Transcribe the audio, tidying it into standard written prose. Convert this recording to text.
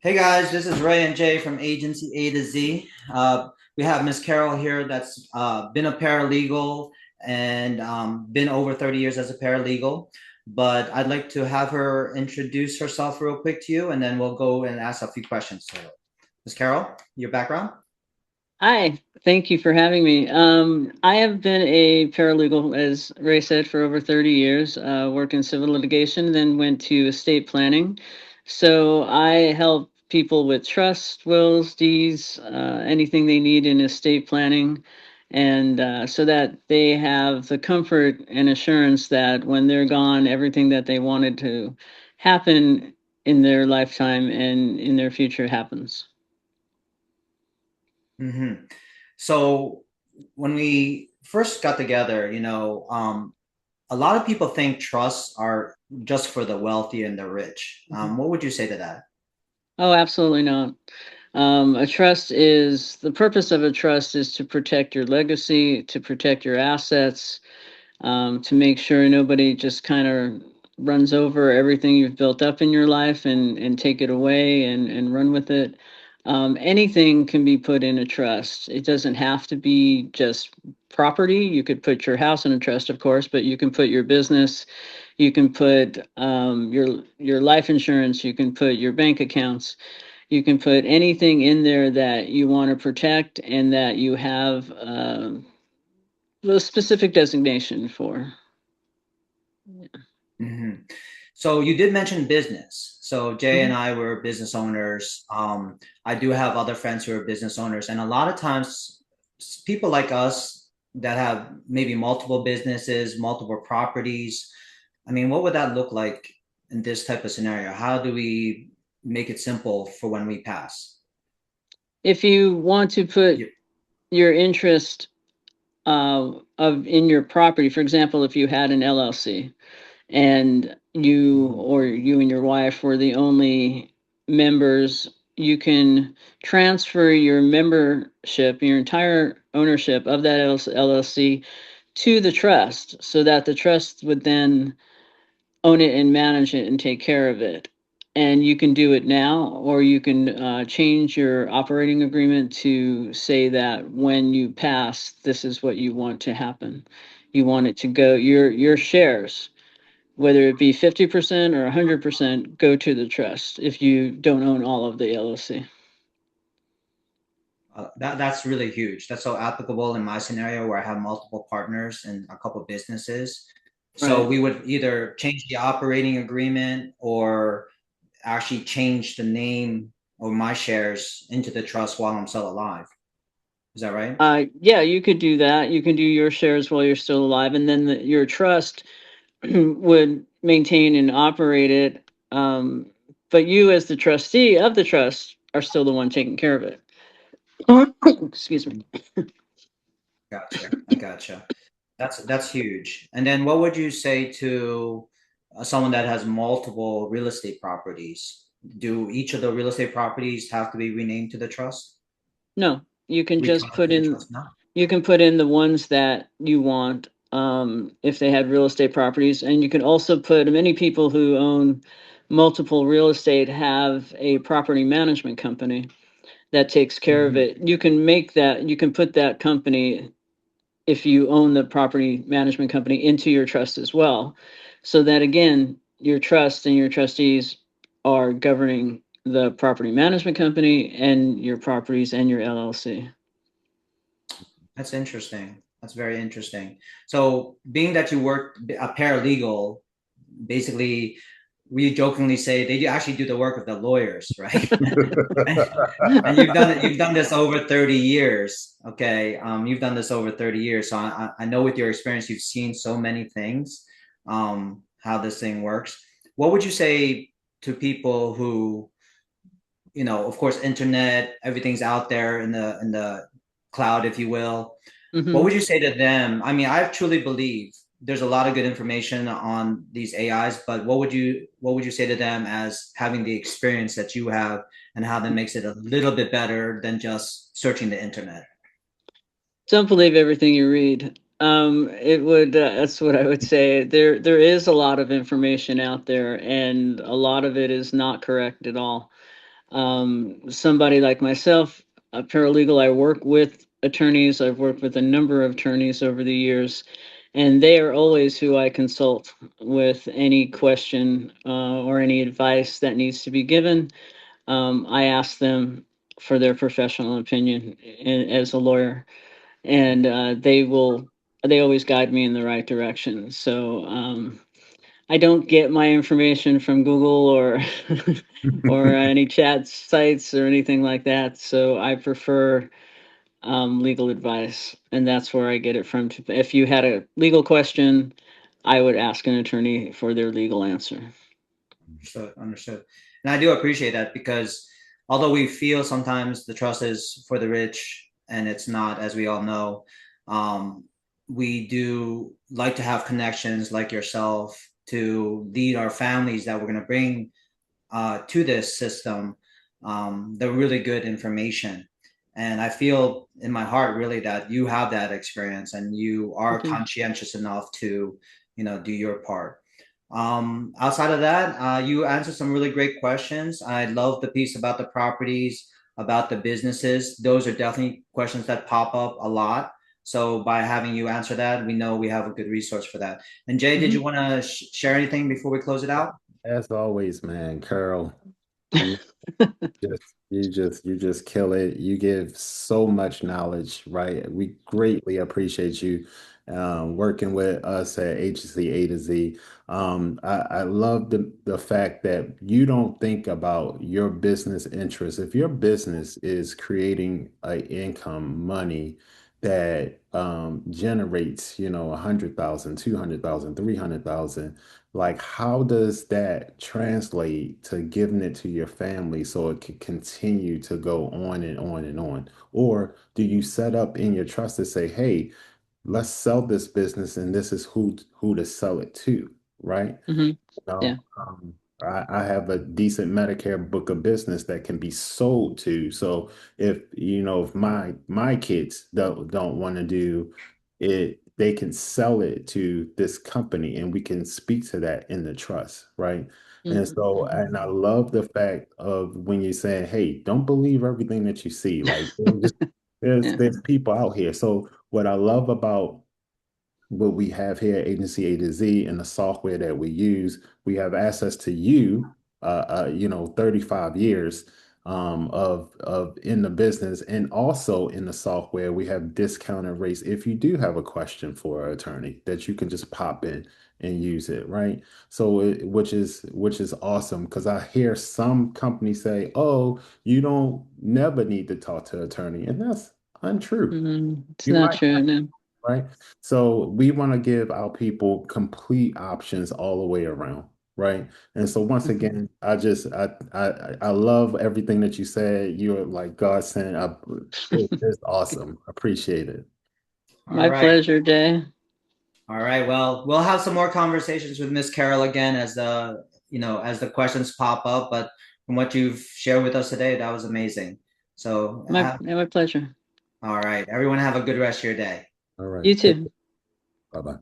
Hey guys, this is Ray and Jay from Agency A to Z. We have Miss Carol here that's been a paralegal and been over 30 years as a paralegal. But I'd like to have her introduce herself real quick to you, and then we'll go and ask a few questions to her. Miss Carol, your background? Hi, thank you for having me. I have been a paralegal, as Ray said, for over 30 years, worked in civil litigation, then went to estate planning. So I help people with trust, wills, deeds, anything they need in estate planning, and so that they have the comfort and assurance that when they're gone, everything that they wanted to happen in their lifetime and in their future happens. hmm So when we first got together, a lot of people think trusts are just for the wealthy and the rich. What would you say to that? Oh, absolutely not. A trust is the purpose of a trust is to protect your legacy, to protect your assets, to make sure nobody just kind of runs over everything you've built up in your life and take it away and run with it. Anything can be put in a trust. It doesn't have to be just property. You could put your house in a trust, of course, but you can put your business, you can put your life insurance, you can put your bank accounts, you can put anything in there that you want to protect and that you have a specific designation for. hmm So you did mention business. So Jay and Mhm. I were business owners. I do have other friends who are business owners, and a lot of times, people like us that have maybe multiple businesses, multiple properties. I mean, what would that look like in this type of scenario? How do we make it simple for when we pass? If you want to put Yeah. your interest of in your property, for example, if you had an LLC and Mhm. you and your wife were the only members, you can transfer your membership, your entire ownership of that LLC to the trust so that the trust would then own it and manage it and take care of it. And you can do it now, or you can change your operating agreement to say that when you pass, this is what you want to happen. You want it to go, your shares, whether it be 50% or 100%, go to the trust if you don't own all of the LLC. That's really huge. That's so applicable in my scenario where I have multiple partners and a couple businesses. So Right. we would either change the operating agreement or actually change the name of my shares into the trust while I'm still alive. Is that right? Yeah, you could do that. You can do your shares while you're still alive, and then your trust would maintain and operate it. But you, as the trustee of the trust, are still the one taking care of it. Excuse me. Gotcha. I gotcha. That's huge. And then what would you say to someone that has multiple real estate properties? Do each of the real estate properties have to be renamed to the trust? No, you can just Reclassed put to the in. trust? No. You can put in the ones that you want. If they had real estate properties, and you can also put. Many people who own multiple real estate have a property management company that takes care of Mhm. it. You can make that. You can put that company, if you own the property management company, into your trust as well, so that again your trust and your trustees are governing the property management company and your properties and your LLC. That's interesting. That's very interesting. So, being that you work a paralegal, basically, we jokingly say they do actually do the work of the lawyers, right? And you've done this over 30 years. Okay. You've done this over 30 years. So I know with your experience, you've seen so many things, how this thing works. What would you say to people who, of course, internet, everything's out there in the cloud, if you will. What would Hmm. you say to them? I mean, I truly believe there's a lot of good information on these AIs, but what would you say to them as having the experience that you have and how that makes it a little bit better than just searching the internet? Don't believe everything you read. It would. That's what I would say. There is a lot of information out there, and a lot of it is not correct at all. Somebody like myself, a paralegal, I work with attorneys. I've worked with a number of attorneys over the years, and they are always who I consult with any question or any advice that needs to be given. I ask them for their professional opinion as a lawyer, and they always guide me in the right direction. So I don't get my information from Google or or any chat sites or anything like that. So I prefer legal advice, and that's where I get it from. If you had a legal question, I would ask an attorney for their legal answer. Understood, understood. And I do appreciate that because although we feel sometimes the trust is for the rich and it's not, as we all know, um, we do like to have connections like yourself to lead our families that we're going to bring to this system, the really good information. And I feel in my heart really that you have that experience and you are Okay. conscientious enough to, do your part. Outside of that, you answered some really great questions. I love the piece about the properties, about the businesses. Those are definitely questions that pop up a lot. So by having you answer that, we know we have a good resource for that. And Jay, did you Mhm. want to share anything before we close it out? As always, man, Carl, you you just kill it. You give so much knowledge, right? We greatly appreciate you working with us at Agency A to Z. I love the fact that you don't think about your business interests. If your business is creating a income, money that generates, 100,000, 200,000, 300,000. Like, how does that translate to giving it to your family so it can continue to go on and on and on? Or do you set up in your trust to say, hey, let's sell this business and this is who to sell it to, right? Mhm. Yeah. know, I have a decent Medicare book of business that can be sold to. So if my kids don't want to do it, they can sell it to this company, and we can speak to that in the trust, right? And Mhm. so, Mhm. and I love the fact of when you say, "Hey, don't believe everything that you see." Like, Yeah. there's people out here. So, what I love about what we have here at Agency A to Z and the software that we use, we have access to 35 years of in the business, and also in the software, we have discounted rates if you do have a question for an attorney that you can just pop in and use it, right? So which is awesome because I hear some companies say, "Oh, you don't never need to talk to an attorney," and that's untrue. It's You not might, true. No. right? So we want to give our people complete options all the way around, right? And so once Mhm. again, I love everything that you said. You're like God sent. It's awesome. Appreciate it. All My right. pleasure, Jay. All right. Well, we'll have some more conversations with Miss Carol again as the questions pop up. But from what you've shared with us today, that was amazing. So, My pleasure. all right, everyone, have a good rest of your day. All right. You Take too. Bye bye.